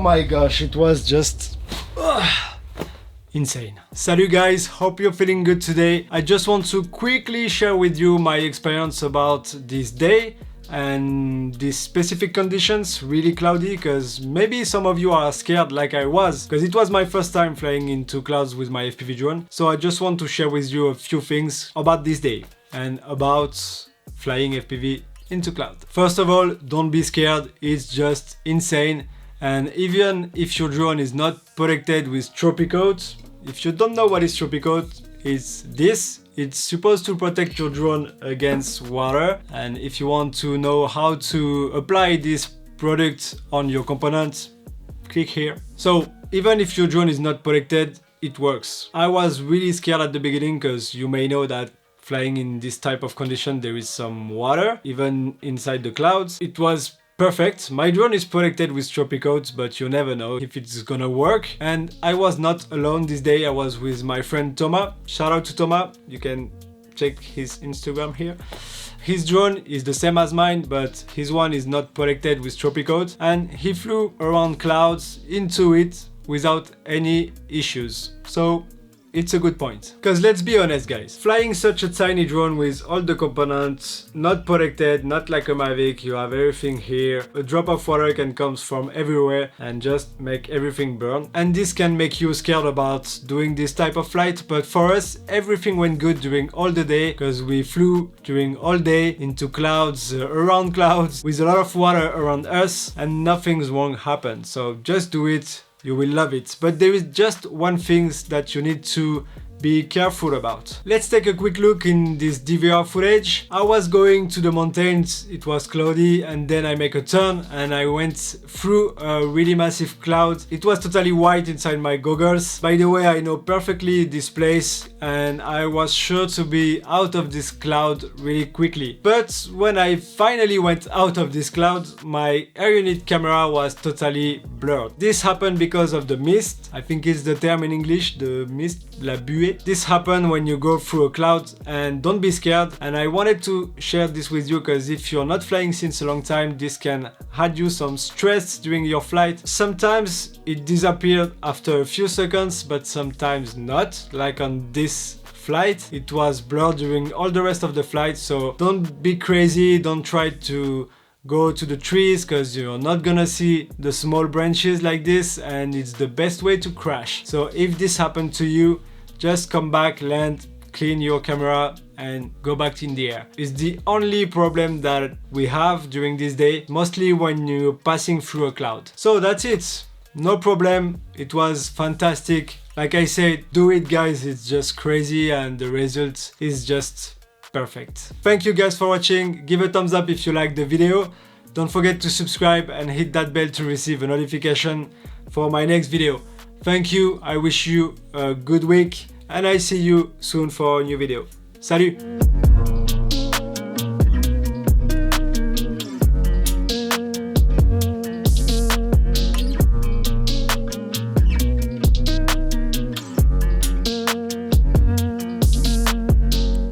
my gosh, it was just insane. Salut guys, hope you're feeling good today. I just want to quickly share with you my experience about this day and these specific conditions, really cloudy, because maybe some of you are scared like I was, because it was my first time flying into clouds with my FPV drone. So I just want to share with you a few things about this day and about flying FPV into cloud. First of all, don't be scared, it's just insane. And even if your drone is not protected with trophy coat, if you don't know what is trophy coat, it's this. It's supposed to protect your drone against water, and if you want to know how to apply this product on your components, click here. So even if your drone is not protected, it works. I was really scared at the beginning because you may know that flying in this type of condition there is some water even inside the clouds. It was perfect. My drone is protected with trophy coats, but you never know if it's gonna work. And I was not alone this day. I was with my friend Thomas. Shout out to Thomas. You can check his Instagram here. His drone is the same as mine, but his one is not protected with trophy coat, and he flew around clouds into it without any issues. So it's a good point. Because let's be honest guys, flying such a tiny drone with all the components, not protected, not like a Mavic, you have everything here, a drop of water can come from everywhere and just make everything burn. And this can make you scared about doing this type of flight, but for us, everything went good during all the day, because we flew during all day into clouds, around clouds, with a lot of water around us, and nothing's wrong happened. So just do it. You will love it. But there is just one thing that you need to be careful about. Let's take a quick look in this DVR footage. I was going to the mountains, it was cloudy, and then I make a turn and I went through a really massive cloud. It was totally white inside my goggles. By the way, I know perfectly this place and I was sure to be out of this cloud really quickly. But when I finally went out of this cloud, my air unit camera was totally blurred. This happened because of the mist. I think it's the term in English, the mist, la buée. This happened when you go through a cloud, and don't be scared. And I wanted to share this with you because if you're not flying since a long time, this can add you some stress during your flight. Sometimes it disappeared after a few seconds, but sometimes not, like on this flight. It was blurred during all the rest of the flight, so don't be crazy, don't try to go to the trees because you're not gonna see the small branches like this, and it's the best way to crash. So if this happened to you, just come back, land, clean your camera and go back in the air. It's the only problem that we have during this day, mostly when you're passing through a cloud. So that's it, no problem, it was fantastic. Like I said, do it guys, it's just crazy and the result is just perfect. Thank you guys for watching, give a thumbs up if you liked the video. Don't forget to subscribe and hit that bell to receive a notification for my next video. Thank you, I wish you a good week and I see you soon for a new video. Salut!